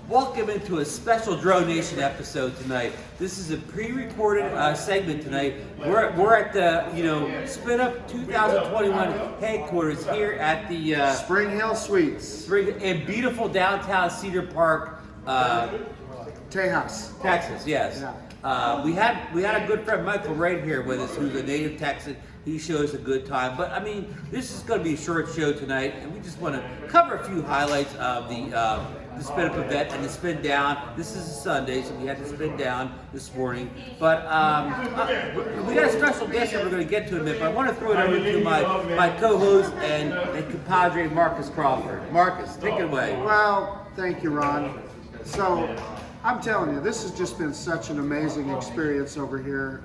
Welcome into a special DroneNation episode tonight. This is a pre-recorded segment tonight. We're at the SpinUp 2021 headquarters here at the Spring Hill Suites, in beautiful downtown Cedar Park, Tejas, Texas. Yes. Yeah. We had a good friend Michael right here with us, who's a native Texan. He shows a good time, but I mean, this is going to be a short show tonight, and we just want to cover a few highlights of the SpinUp event and the SpinDown. This is a Sunday, so we had to SpinDown this morning. But we got a special guest that we're going to get to in a minute. But I want to throw it over to my co-host and compadre Marcus Crawford. Marcus, take it away. Well, thank you, Ron. So, I'm telling you, this has just been such an amazing experience over here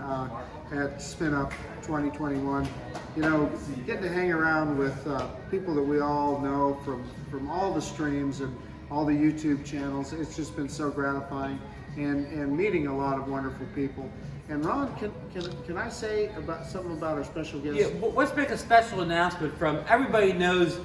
at SpinUp 2021. You know, getting to hang around with people that we all know from all the streams and all the YouTube channels. It's just been so gratifying, and meeting a lot of wonderful people. And Ron, can I say something about our special guest? Yeah, well, let's make a special announcement from everybody knows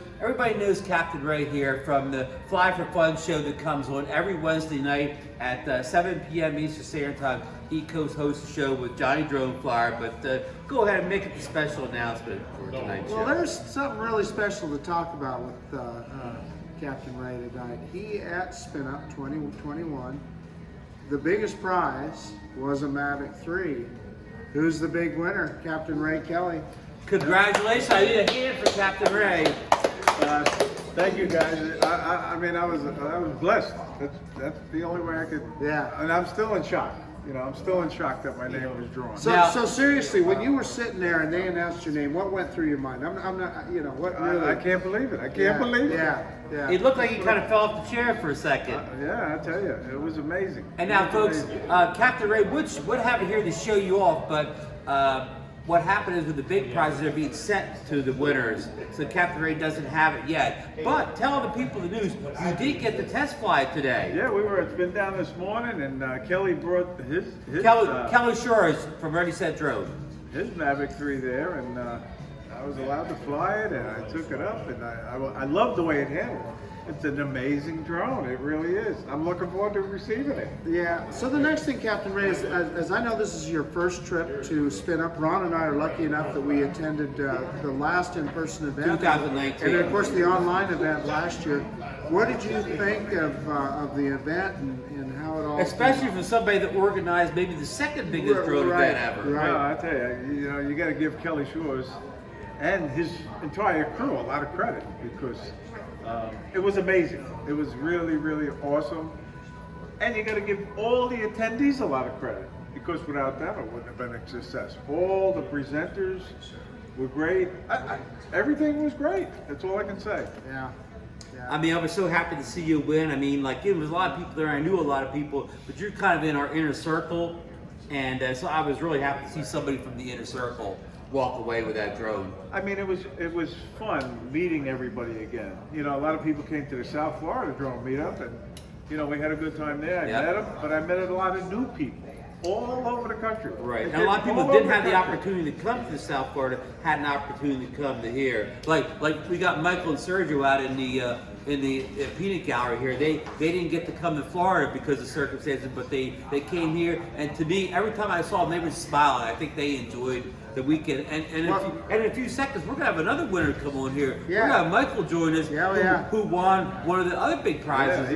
Captain Ray here from the Fly for Fun show that comes on every Wednesday night at 7 p.m. Eastern Standard Time. He co-hosts a show with Johnny Drone Flyer, but go ahead and make it the special announcement for tonight's show. Well, there's something really special to talk about with Captain Ray tonight. He at SpinUp 2021, the biggest prize was a Mavic 3. Who's the big winner? Captain Ray Kelly. Congratulations! I need a hand for Captain Ray. Thank you, guys. I mean, I was blessed. That's the only way I could. Yeah. And I'm still in shock. You know, I'm still in shock that my name was drawn. So seriously, when you were sitting there and they announced your name, what went through your mind? I'm not, what really? I can't believe it. I can't believe it. Yeah. It looked like he kind of fell off the chair for a second. Yeah, I tell you, it was amazing. And now, folks, Captain Ray would have it here to show you off, but what happened is with the big prizes, they're being sent to the winners. So Captain Ray doesn't have it yet. But tell the people the news, you did get the test flight today. Yeah, we were at SpinDown this morning, and Kelly brought his Kelly Shores from Ready Set Drone. His Mavic 3 there, and I was allowed to fly it, and I took it up, and I love the way it handled. It's an amazing drone. It really is. I'm looking forward to receiving it. Yeah. So the next thing, Captain Ray, is, as I know this is your first trip to SpinUp, Ron and I are lucky enough that we attended the last in-person event. 2019. And of course the online event last year. What did you think of the event and how it all Especially for somebody that organized maybe the second biggest drone event ever. Right. Well, I tell you, you got to give Kelly Shores and his entire crew a lot of credit because it was amazing. It was really, really awesome. And you got to give all the attendees a lot of credit because without them it wouldn't have been a success. All the presenters were great. Everything was great. That's all I can say. Yeah. I mean, I was so happy to see you win. I mean, like, there was a lot of people there. I knew a lot of people, but you're kind of in our inner circle. And so I was really happy to see somebody from the inner circle walk away with that drone. I mean, it was fun meeting everybody again. You know, a lot of people came to the South Florida drone meetup, and we had a good time there. I met them, but I met a lot of new people all over the country. Right, and a lot of people didn't have the opportunity to come to South Florida, had an opportunity to come to here. Like we got Michael and Sergio out in the peanut gallery here. They didn't get to come to Florida because of circumstances, but they came here, and to me, every time I saw them, they were smiling. I think they enjoyed the weekend. And in a few seconds, we're gonna have another winner come on here. Yeah. We're gonna have Michael join us, who won one of the other big prizes,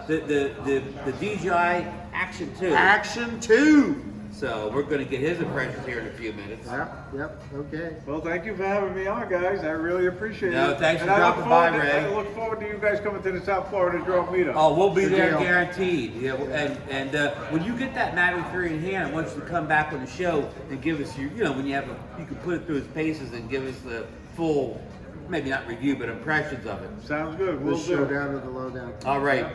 the DJI Action 2. Action 2. So we're going to get his impressions here in a few minutes. Yep, okay. Well, thank you for having me on, guys. I really appreciate it. No, thanks for dropping by, Ray. I look forward to you guys coming to the South Florida drone meetup. Oh, we'll be there guaranteed. Yeah, and when you get that Mavic 3 in hand, I want you to come back on the show and give us your, when you can put it through its paces and give us the full, maybe not review, but impressions of it. Sounds good. We'll show down to the lowdown. All right.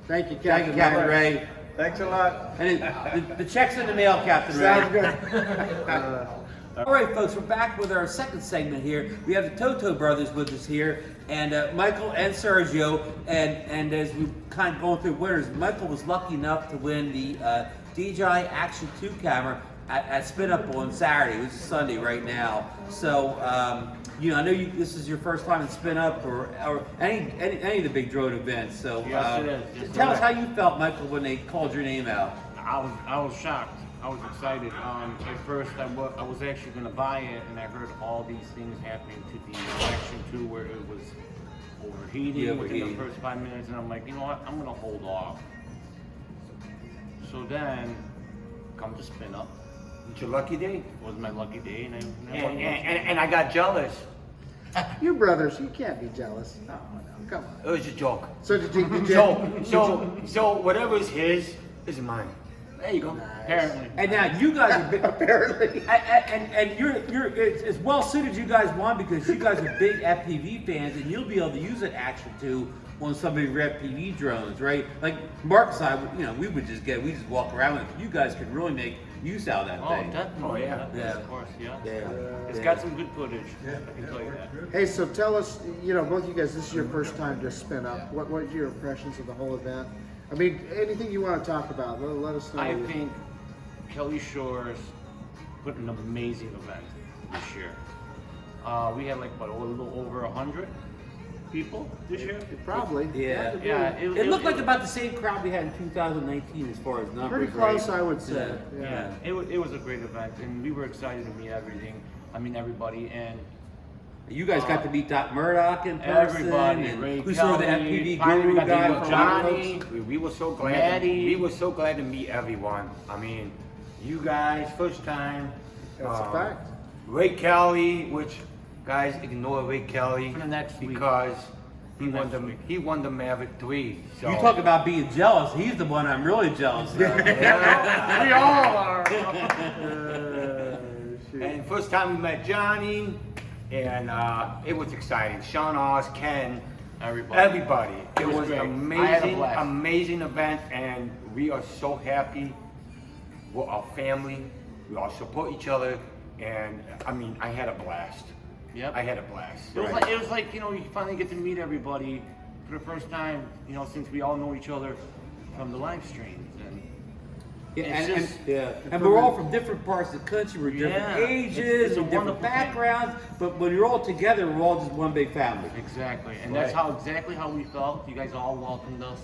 Thank you, Captain. Thank you, Captain Ray. Thanks a lot. And the check's in the mail, Captain Ray. Sounds good. All right, folks, we're back with our second segment here. We have the Toto Brothers with us here, and Michael and Sergio. And as we kind of going through winners, Michael was lucky enough to win the DJI Action 2 camera. at SpinUp on Saturday, which is Sunday right now. So, you know, I know this is your first time at SpinUp or any of the big drone events. So, Yes, it is. Yes, tell us it how is. you felt, Michael, when they called your name out. I was shocked. I was excited. At first, I was actually going to buy it, and I heard all these things happening to the Action 2 where it was overheating within the first 5 minutes, and I'm like, you know what? I'm going to hold off. So then, come to SpinUp. It's your lucky day. It was my lucky day, And I got jealous. You brothers, you can't be jealous. No, come on. It was a joke. So did you So whatever's his is mine. There you go. apparently. And now you guys are big, apparently. and you're it's well suited you guys want because you guys are big FPV fans and you'll be able to use it Action 2 on some of your FPV drones, right? Like Mark and I, you know, we just walk around with it. You guys could really make use out of that Oh, thing. definitely. Oh, yeah. Definitely, Yeah. Of course, yeah. Yeah. It's got some good footage. I can tell you that. Hey, so tell us, you know, both you guys, this is your first time to spin up. What are your impressions of the whole event? I mean, anything you want to talk about, let us know. I think Kelly Shores put an amazing event this year. We had like what, a little over 100 people this year. Probably. Yeah. Yeah, It looked like about the same crowd we had in 2019 as far as numbers. Pretty close, right? I would say. Yeah, it was a great event, and we were excited to meet everybody, and You guys got to meet Doc Murdoch in person. Everybody, and Ray we saw the Kelly, FPV finally guru got to guy meet from Johnny, Johnny. we were so glad. Maddie. We were so glad to meet everyone. I mean, you guys, first time. That's a fact. Ray Kelly, which guys ignore Ray Kelly For the next week. because For next he won the Maverick 3. So You talk about being jealous. He's the one I'm really jealous of. We all are. And first time we met Johnny, and it was exciting. Sean Oz, Ken, everybody. It was great. an I had a amazing, blast. amazing event, and we are so happy. We're our family. We all support each other, and I mean, I had a blast. Yep. I had a blast. It was like, you know, you finally get to meet everybody for the first time, you know, since we all know each other from the live streams. And And we're all from different parts of the country. We're different Yeah. ages, It's a and different wonderful thing. backgrounds. But when you're all together, we're all just one big family. exactly, and Right. that's exactly how we felt. You guys all welcomed us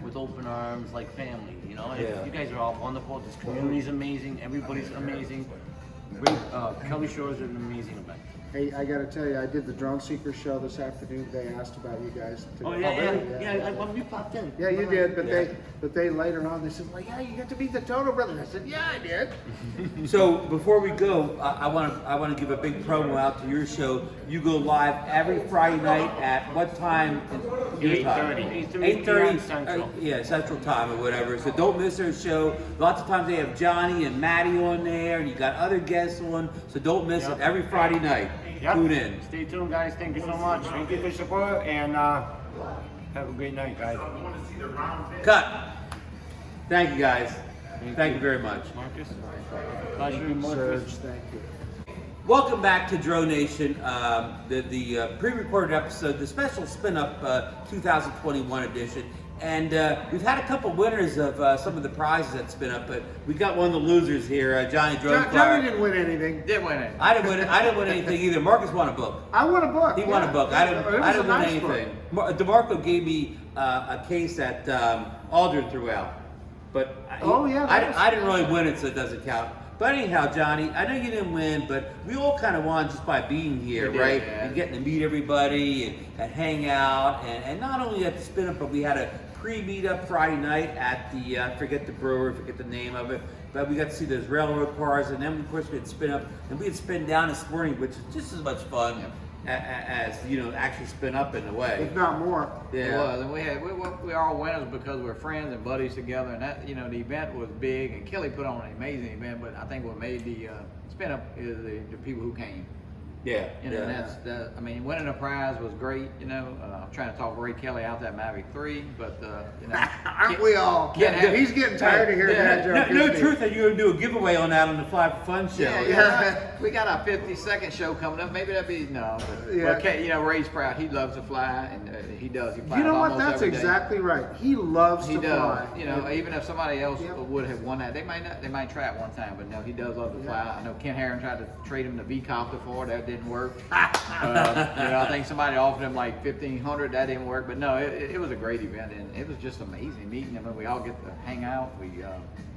with open arms, like family. You know, Yeah. You guys are all wonderful. This community's amazing. Everybody's amazing. Great, Kelly Shores is an amazing event. Hey, I got to tell you, I did the Drone Seeker show this afternoon. They asked about you guys. Oh today. yeah. When we popped in. Yeah, you did, but Yeah. they later on they said, well, yeah, you got to meet the Toto Brothers. I said, yeah, I did. So before we go, I want to give a big promo out to your show. You go live every Friday night at what time? Your time? 8:30 8:30 Central. Yeah, Central Time or whatever. So don't miss their show. Lots of times they have Johnny and Maddie on there, and you got other guests on. So don't miss it every Friday night. Yep. Tune in. Stay tuned, guys. Thank you so much. Thank you for your support, and have a great night, guys. Cut. Thank you guys. Thank you very much. Marcus. Pleasure, Serge, Marcus. thank you. Welcome back to DroneNation, the pre-recorded episode, the special SpinUp 2021 edition. And we've had a couple winners of some of the prizes at SpinUp, but we got one of the losers here, Johnny Drone Johnny didn't win anything. Did win it. I didn't win anything either. Marcus won a book. I won a book. He won a book. I didn't It was win a nice anything. DeMarco gave me a case that Aldrin threw out, but I didn't really win it, so it doesn't count. But anyhow, Johnny, I know you didn't win, but we all kind of won just by being here, We did, right? yeah. And getting to meet everybody and hang out, and not only at the SpinUp, but we had a pre-meetup Friday night at the forget the brewery, forget the name of it, but we got to see those railroad cars, and then of course we had SpinUp, and we had SpinDown this morning, which is just as much fun as you know, actually SpinUp in a way. If not more. It was, and we all winners because we're friends and buddies together, and that, you know, the event was big, and Kelly put on an amazing event. But I think what made the spin up is the people who came. Yeah, You know, yeah. I mean, winning a prize was great. You know, I'm trying to talk Ray Kelly out that Mavic 3, but you know, Aren't we all? He's getting tired of hearing that joke. No isn't he? truth that you're going to do a giveaway on that on the Fly for Fun show. Yeah. We got our 52nd show coming up. Maybe that'd be But you know, Ray's proud. He loves to fly, and he does. He flies You know what? almost That's every day. exactly right. He loves He to does. fly. You know, even if somebody else would have won that, they might try it one time, but no, he does love to fly. I know Ken Herron tried to trade him the V-copter for it. That didn't work. You know, I think somebody offered him like $1,500. That didn't work. But no, it was a great event, and it was just amazing meeting him. And we all get to hang out. We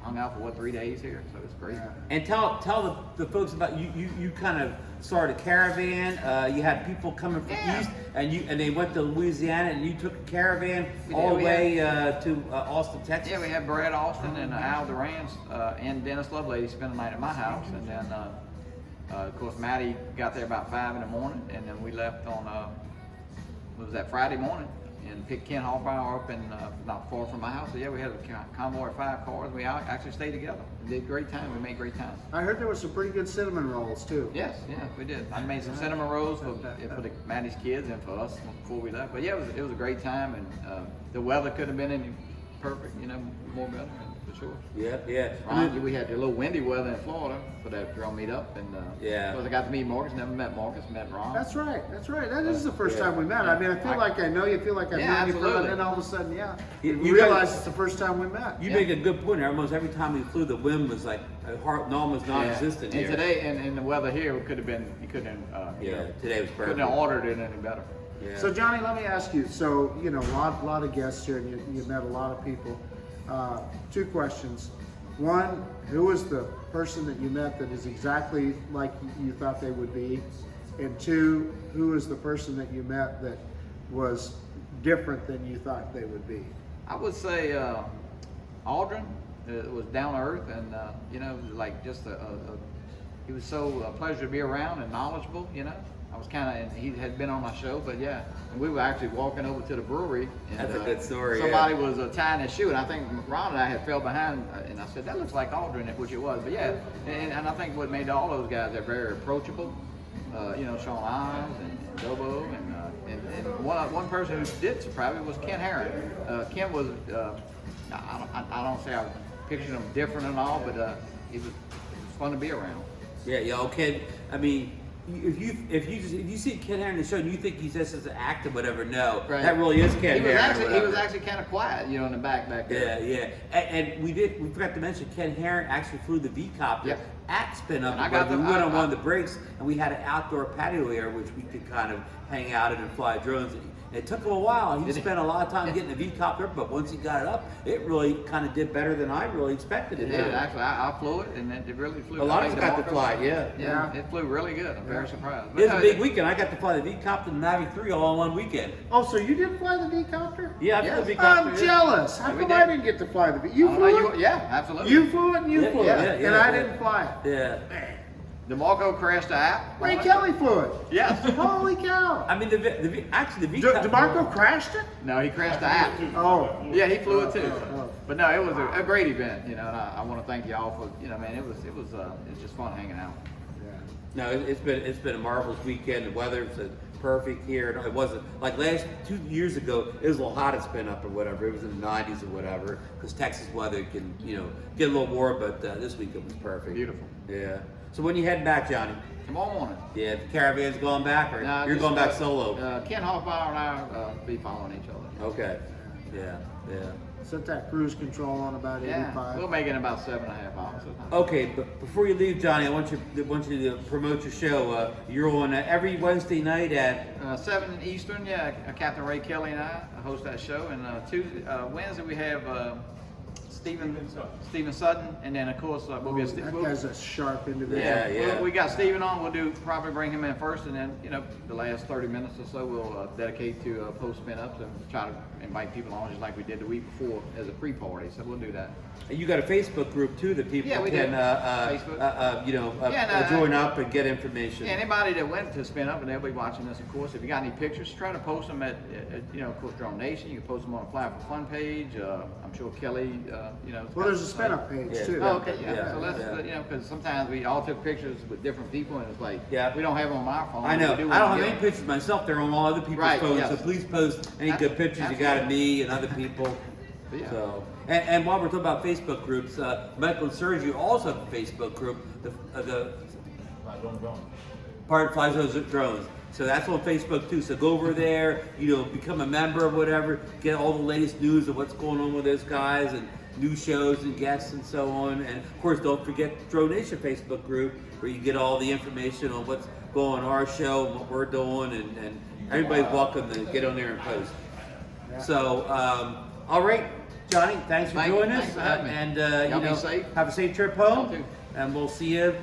hung out for 3 days here, so it's great. And tell the folks about you kind of started a caravan. You had people coming from east, and they went to Louisiana, and you took a caravan all the way to Austin, Texas. Yeah, we had Brad Austin and Al Durant and Dennis Lovelady spend the night at my house, and then of course Maddie got there about 5 in the morning, and then we left on what was that, Friday morning, and picked Ken Hoffbauer up in not far from my house. So yeah, we had a convoy of 5 cars. We actually stayed together. We did great time. We made great time. I heard there was some pretty good cinnamon rolls too. Yes, yeah, we did. I made some cinnamon rolls for the Maddie's kids and for us before we left. But yeah, it was a great time, and the weather could have been any perfect, you know, more better for sure. Yeah. Ron, we had a little windy weather in Florida for that drone meetup, and because I got to meet Marcus, never met Marcus, met Ron. That's right. That is the first time we met. I mean, I feel like I know you. Feel like I've known you for, and then all of a sudden, you realize it's the first time we met. You make a good point. Almost every time we flew, the wind was like almost non-existent And here. today, and the weather here could have been, you couldn't. Today was perfect. Couldn't have ordered it any better. Yeah. So Johnny, let me ask you. So you know, a lot of guests here, and you met a lot of people. 2 questions. One, who was the person that you met that is exactly like you thought they would be? And 2, who was the person that you met that was different than you thought they would be? I would say Aldrin was down to earth, and you know, like just he was so a pleasure to be around and knowledgeable. You know, I was and he had been on my show, but yeah, and we were actually walking over to the brewery. And, That's a good story. Somebody was tying his shoe, and I think Ron and I had fell behind, and I said, that looks like Aldrin, which it was. But yeah, and I think what made all those guys, they're very approachable. You know, Sean Ives and Dobo, and one person who did surprise me was Ken Herron. Ken was, I don't say I pictured him different and all, but it was fun to be around. Yeah, okay. I mean, if you see Ken Herron in the show and you think he's just as an actor, whatever, no, that really is Ken Herron. He was actually kind of quiet, you know, in the back there. Yeah. And we forgot to mention Ken Herron actually flew the V-copter at SpinUp. We went on one of the breaks, and we had an outdoor patio area which we could kind of hang out in and fly drones. It took him a while. He spent a lot of time getting the V-copter, but once he got it up, it really kind of did better than I really expected it to. Actually, I flew it, and it really flew. A lot of us got to fly it, yeah. It flew really good. I'm very surprised. It was a big weekend. I got to fly the V-copter and the Mavic 3 all in one weekend. Oh, so you did fly the V-copter? Yeah, I flew the V-copter. I'm jealous. How come I didn't get to fly the V? You flew it? Yeah, absolutely. You flew it and you flew it, and I didn't fly it. Yeah. DeMarco crashed the app. Ray Kelly flew it. Yes. Holy cow. I mean, actually the V-copter. DeMarco crashed it? No, he crashed the app. Oh. Yeah, he flew it too. But no, it was a great event, you know, and I want to thank you all for, you know, man, it was just fun hanging out. No, it's been a marvelous weekend. The weather's perfect here. It wasn't like 2 years ago. It was a little hot at SpinUp or whatever. It was in the 90s or whatever, because Texas weather can get a little warm. But this week it was perfect. Beautiful. Yeah. So when you heading back, Johnny? Tomorrow morning. Yeah, the caravan's going back, or you're going back solo? Ken Hoffbauer and I be following each other. Okay. Yeah. Set that cruise control on about 85. We'll make it in about 7.5 hours. Okay, but before you leave, Johnny, I want you to promote your show. You're on every Wednesday night at 7 Eastern. Yeah, Captain Ray Kelly and I host that show. And Wednesday we have Stephen Sutton, and then of course we'll get That guy's a sharp individual. Yeah. We got Stephen on. We'll probably bring him in first, and then the last 30 minutes or so we'll dedicate to post SpinUps and try to invite people on just like we did the week before as a pre-party. So we'll do that. You got a Facebook group too that people can join up and get information. Yeah, anybody that went to SpinUp, and they'll be watching this, of course. If you got any pictures, try to post them at of course, DroneNation. You can post them on a Fly for Fun page. I'm sure Kelly, Well, there's a SpinUp page too. Oh, okay, yeah. So let's, because sometimes we all took pictures with different people, and it's like, we don't have them on my phone. I know. I don't have any pictures myself. They're on all other people's phones. Yes. So please post any good pictures you got of me and other people. Yeah. So, and while we're talking about Facebook groups, Michael and Sergio also have a Facebook group, the Part Flies Those Drones. So that's on Facebook too. So go over there, become a member or whatever, get all the latest news of what's going on with those guys and new shows and guests and so on. And of course, don't forget the DroneNation Facebook group where you get all the information on what's going on our show and what we're doing, and everybody's welcome to get on there and post. So, all right, Johnny, thanks for joining us, and be safe. have a safe trip home, and we'll see you,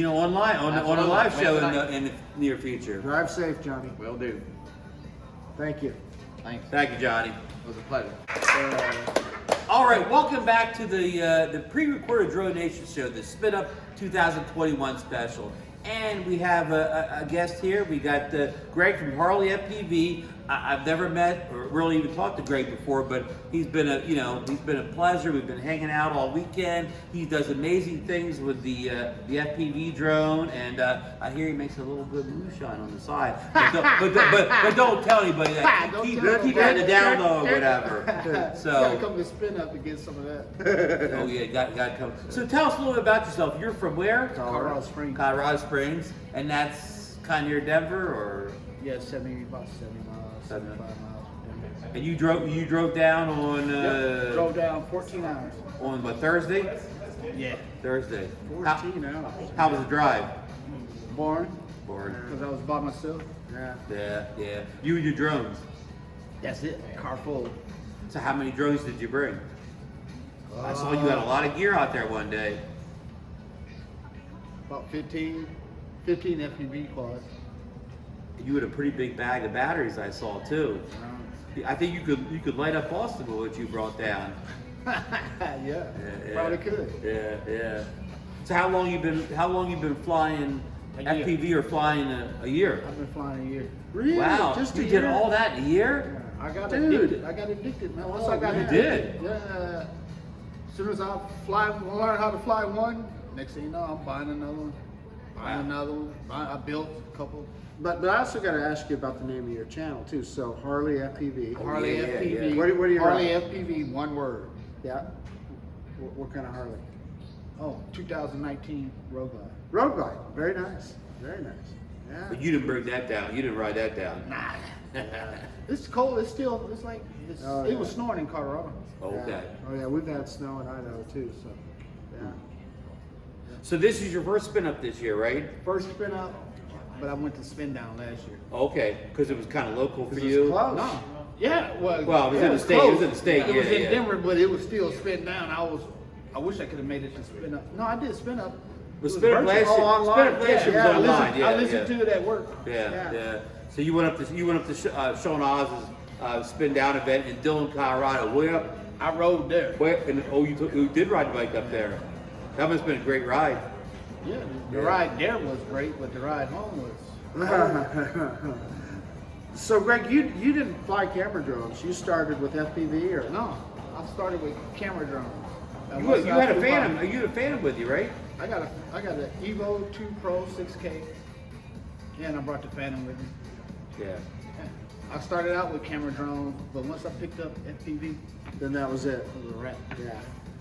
online on a live show in the near future. Drive safe, Johnny. Will do. Thank you. Thanks. Thank you, Johnny. It was a pleasure. All right, welcome back to the pre-recorded DroneNation show, the SpinUp 2021 special. And we have a guest here. We got Greg from Harley FPV. I've never met or really even talked to Greg before, but he's been a pleasure. We've been hanging out all weekend. He does amazing things with the FPV drone, and I hear he makes a little good moonshine on the side. But don't tell anybody that. Keep it on the down low or whatever. So gotta come to SpinUp to get some of that. oh yeah, got to come. So tell us a little bit about yourself. You're from where? Colorado Springs. Colorado Springs, and that's kind of near Denver, or? Yeah, about 70 miles, 75 miles. And you drove down on Drove down 14 hours. on what, Thursday? Yeah. Thursday. 14 hours. How was the drive? Boring, Boring. because I was by myself. Yeah. You and your drones. That's it. Car full. So how many drones did you bring? I saw you had a lot of gear out there one day. About 15 FPV quads. You had a pretty big bag of batteries I saw too. I think you could light up Boston with what you brought down. Yeah, probably could. Yeah. So how long you been flying A year. FPV or flying a year? I've been flying a year. Really? Wow, Just you a did year? all that in a year? I got Dude. addicted, man. Once I got you addicted, did? yeah. As soon as I learn how to fly one, next thing you know, I'm buying another one. I built a couple. But I also got to ask you about the name of your channel too. So Harley FPV. Harley yeah, FPV. yeah. What do you Harley ride? FPV, one word. Yeah. What kind of Harley? Oh, 2019 Road Glide. Road Glide. Very nice. Very nice. Yeah. But you didn't bring that down. You didn't ride that down. Nah. It's cold. It was snowing in Colorado. Okay. Yeah. Oh yeah, we've had snow in Idaho too. So yeah. So this is your first spin up this year, right? First spin up, but I went to SpinDown last year. Okay, because it was kind of local for It's you. close. No. Yeah, well, Well, it was yeah, in the state. close. It was in the state. It was Yeah, in yeah. Denver, but it was still SpinDown. I wish I could have made it to SpinUp. No, I did SpinUp. Well, SpinUp last year, online. SpinUp last year was I online. listened, Yeah, I listened yeah. to it at work. Yeah. So you went up to Sean Oz's Spin Down event in Dillon, Colorado. I rode there. You did ride the bike up there. That must have been a great ride. Yeah, the ride there was great, but the ride home was. So Greg, you didn't fly camera drones. You started with FPV or No, I started with camera drones. And You once I had a flew Phantom. by- You had a Phantom with you, right? I got an Evo 2 Pro 6K. Yeah, and I brought the Phantom with me. Yeah. Yeah. I started out with camera drones, but once I picked up FPV, then that was it. it was a wrap. Yeah.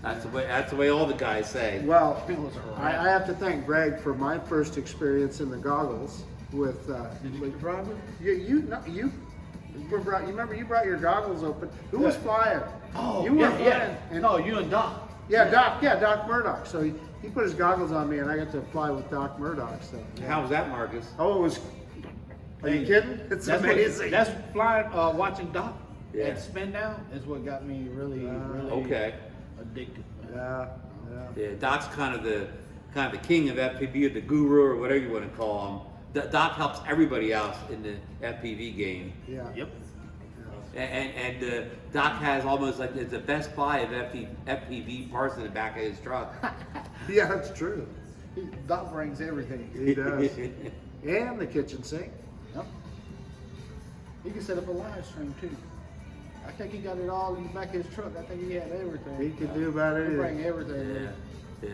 That's the way all the guys say. Well, It was a I wrap. have to thank Greg for my first experience in the goggles with. Did you get the driver? You remember you brought your goggles open. Who was flying? Oh, you were yeah, flying. yeah. And, No, you and Doc. yeah, Doc Murdoch. So he put his goggles on me, and I got to fly with Doc Murdoch. So. How was that, Marcus? Oh, it was. Are you kidding? It's That's amazing. That's flying, watching Doc Yeah. at SpinDown is what got me really Okay. addicted. Yeah. Yeah, Doc's kind of the king of FPV, or the guru, or whatever you want to call him. Doc helps everybody else in the FPV game, Yeah. Yep. and Doc has almost like it's a Best Buy of FPV parts in the back of his truck. Yeah, that's true. Doc brings everything. He does. And the kitchen sink. Yep. He can set up a live stream too. I think he got it all in the back of his truck. I think he had everything. He can do about He anything. bring everything. Yeah.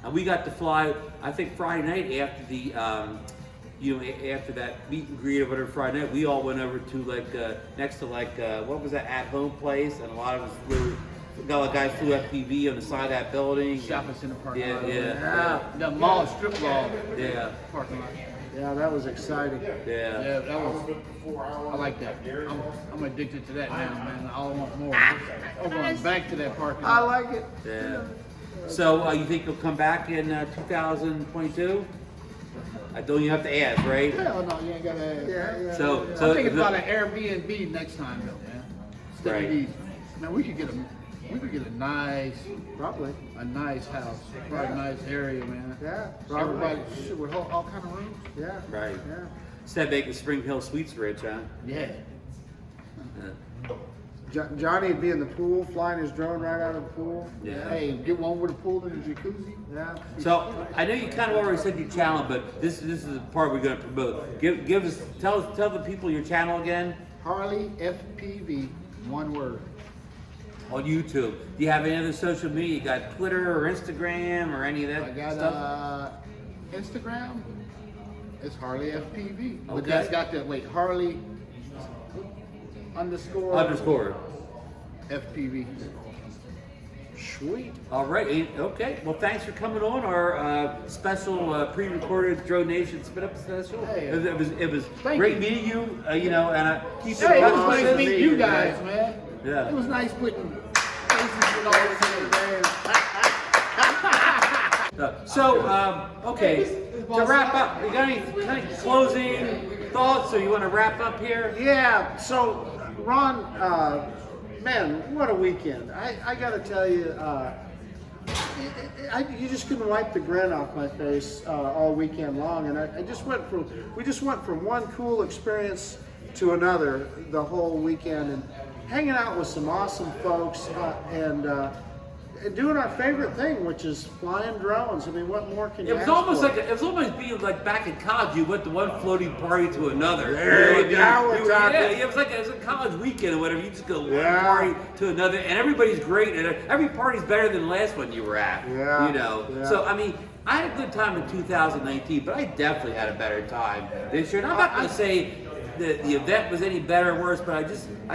And we got to fly, I think Friday night after you know, after that meet and greet or whatever Friday night, we all went over to like next to like what was that at-home place, and a lot of us flew. Got guys flew FPV on the side of that building. Shopping center parking Yeah, lot. yeah. The mall, strip mall. Yeah. Parking lot. Yeah, that was exciting. Yeah. Yeah, that was. I like that. I'm addicted to that now, man. I want more. I'm going back to that parking I lot. like it. Yeah. So you think you'll come back in 2022? I don't even have to ask, right? Hell no, you ain't got to ask. Yeah. So I'm thinking about an Airbnb next time, though, man. Instead Right. of these. Man, we could get a nice Probably. house, probably a nice area, man. Yeah. Probably. Everybody shit with all kind of rooms. Yeah. Right. Yeah. Instead of making Spring Hill Suites rich, huh? Yeah. Johnny would be in the pool, flying his drone right out of the pool. Yeah. Hey, get one with a pool and a jacuzzi. Yeah. So I know you kind of already said your channel, but this is the part we're going to promote. Give us tell the people your channel again Harley FPV, one word. on YouTube. Do you have any other social media? You got Twitter or Instagram or any of that I got stuff? Instagram. It's Harley FPV, but Okay. that's got the Harley Underscore. FPV. Sweet. All right. Okay. Well, thanks for coming on our special pre-recorded DroneNation SpinUp special. Hey. It was Thank great you. meeting you. You know, and keep it Hey, it was constant. nice meeting you guys, man. Yeah. It was nice putting faces with all this Okay, to wrap up, you got any closing thoughts, or you want to wrap up here? Yeah. So, Ron, man, what a weekend! I got to tell you, you just couldn't wipe the grin off my face all weekend long, and we just went from one cool experience to another the whole weekend, and hanging out with some awesome folks, and doing our favorite thing, which is flying drones. I mean, what more can you It was ask almost for? like it was almost being like back in college. You went to one floating party to another. Now we're talking. Yeah, it was like a college weekend or whatever. You just go one Yeah. party to another, and everybody's great, and every party's better than the last one you were at. Yeah, You know. yeah. So I mean, I had a good time in 2019, but I definitely had a better time this year. And I'm not going to say the event was any better or worse, but I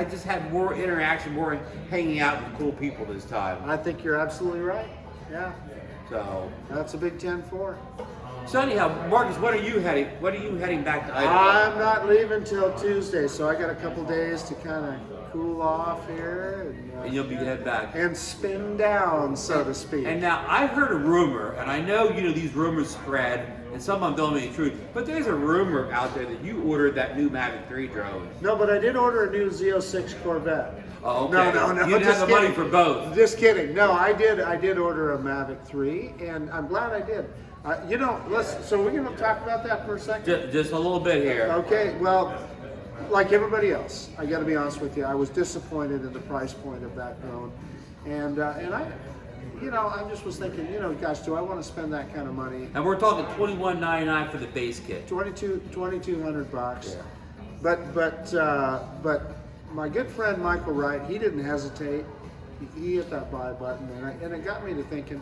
just had more interaction, more hanging out with cool people this time. I think you're absolutely right. Yeah, So. that's a big 10-4. So anyhow, Marcus, what are you heading back to Idaho? I'm not leaving till Tuesday, so I got a couple days to kind of cool off here And you'll be head back. and spin down, so to speak. And now I heard a rumor, and I know these rumors spread, and some of them don't mean truth. But there's a rumor out there that you ordered that new Mavic 3 drone. No, but I did order a new Z06 Corvette. Oh, okay. No. You didn't just have the money kidding. for both. Just kidding. No, I did order a Mavic 3, and I'm glad I did. So we're going to talk about that for a second. Just a little bit here. Okay, well, like everybody else, I got to be honest with you, I was disappointed in the price point of that drone, and I just was thinking, gosh, do I want to spend that kind of money? And we're talking $21.99 for the base kit. $2,200. But my good friend Michael Wright, he didn't hesitate. He hit that buy button, and it got me to thinking,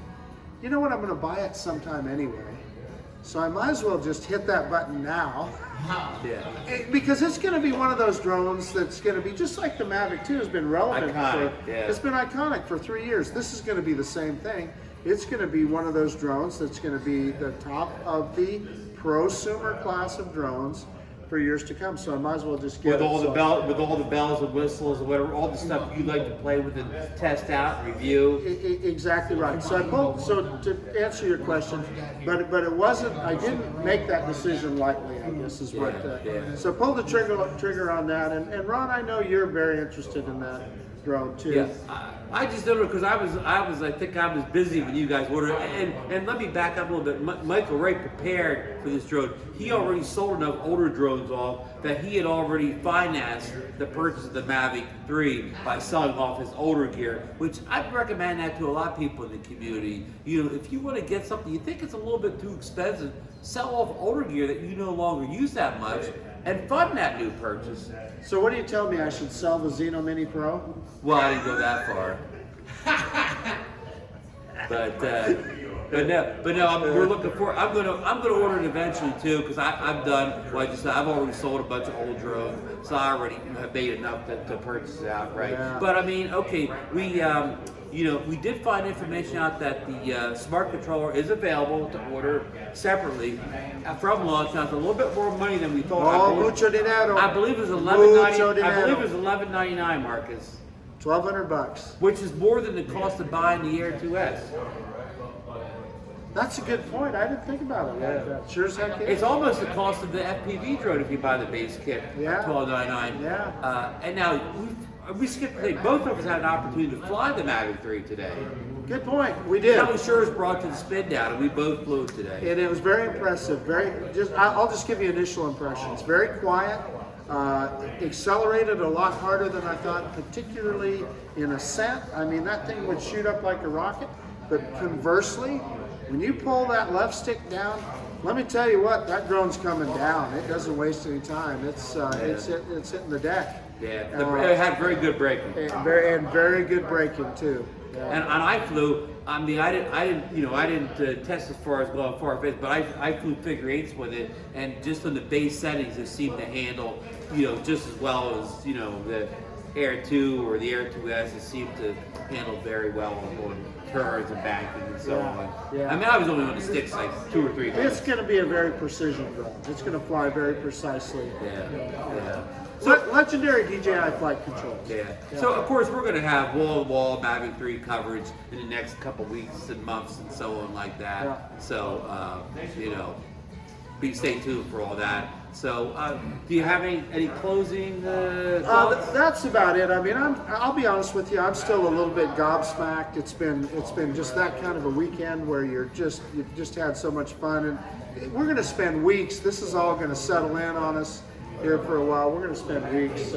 you know what, I'm going to buy it sometime anyway. So I might as well just hit that button now. Yeah. Because it's going to be one of those drones that's going to be just like the Mavic 2 has been relevant Iconic, yeah. It's been iconic for 3 years. This is going to be the same thing. It's going to be one of those drones that's going to be the top of the prosumer class of drones for years to come. So I might as well just get With it. all the bells and whistles and whatever, all the stuff you like to play with and test out, review. Exactly right. So to answer your question, but it wasn't. I didn't make that decision lightly, I guess is what. Yeah. So pull the trigger on that. And Ron, I know you're very interested in that drone too. Yeah, I just don't know because I think I was busy when you guys ordered. And let me back up a little bit. Michael Wright prepared for this drone. He already sold enough older drones off that he had already financed the purchase of the Mavic 3 by selling off his older gear, which I'd recommend that to a lot of people in the community. If you want to get something you think it's a little bit too expensive, sell off older gear that you no longer use that much and fund that new purchase. So what do you tell me? I should sell the Xeno Mini Pro? Well, I didn't go that far. But no, we're looking for. I'm gonna order it eventually too, because I've done. Well, I've already sold a bunch of old drones, so I already have made enough to purchase it outright. Yeah. But I mean, okay, we did find information out that the smart controller is available to order separately from launch. Now it's a little bit more money than we thought. Oh, mucho dinero. I believe it was Mucho dinero. I believe it was $11.99, Marcus, $1,200. which is more than the cost of buying the Air 2S. That's a good point. I didn't think about it like that. Sure as heck is. It's almost the cost of the FPV drone if you buy the base kit. Yeah. $12.99. Yeah. And now we skipped today. Both of us had an opportunity to fly the Mavic 3 today. Good point. We did. Kelly Schurz brought to the SpinDown, and we both flew it today. And it was very impressive. I'll just give you initial impressions. Very quiet. Accelerated a lot harder than I thought, particularly in ascent. I mean, that thing would shoot up like a rocket. But conversely, when you pull that left stick down, let me tell you what, that drone's coming down. It doesn't waste any time. It's hitting the deck. Yeah, it had very good braking. And very good braking too. Yeah. And I flew. I mean, I didn't test as far as going far fetched, but I flew figure eights with it, and just on the base settings, it seemed to handle, just as well as the Air 2 or the Air 2S. It seemed to handle very well on turns and banking and so on. Yeah. I mean, I was only on the sticks like 2 or 3 times. It's going to be a very precision drone. It's going to fly very precisely. Yeah. Legendary DJI flight controls. Yeah. So of course we're going to have wall-to-wall Mavic 3 coverage in the next couple weeks and months and so on like that. Yeah. So stay tuned for all that. So do you have any closing thoughts? That's about it. I mean, I'll be honest with you. I'm still a little bit gobsmacked. It's been just that kind of a weekend where you've just had so much fun, and we're going to spend weeks. This is all going to settle in on us here for a while. We're going to spend weeks,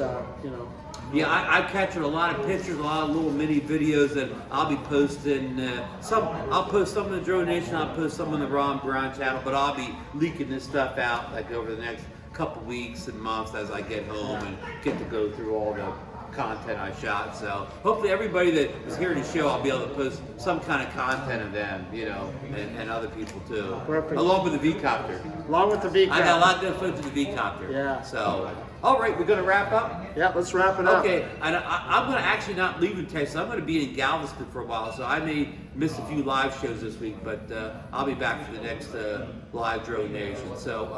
Yeah, I captured a lot of pictures, a lot of little mini videos that I'll be posting. I'll post some in the DroneNation, I'll post some on the Ron Brown channel, but I'll be leaking this stuff out like over the next couple weeks and months as I get home and get to go through all the content I shot. So hopefully everybody that is here to the show, I'll be able to post some kind of content of them, and other people too. Perfect. Along with the V-Copter. Along with the V. I got a lot of good footage of the V-Copter. Yeah. So, all right, we're going to wrap up. Yeah, let's wrap it up. Okay, and I'm going to actually not leave in Texas. I'm going to be in Galveston for a while, so I may miss a few live shows this week, but I'll be back for the next live DroneNation. So,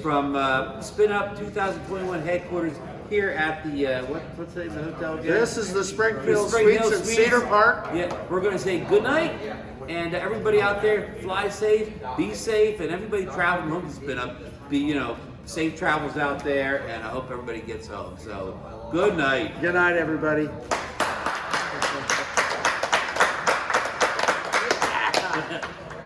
from SpinUp 2021 headquarters here at the what's the name of the hotel again? This is the Springfield Springfield Suites in Cedar Park. Yeah, we're going to say good night, and everybody out there, fly safe, be safe, and everybody traveling home to SpinUp, be safe travels out there, and I hope everybody gets home. So, good night. Good night, everybody.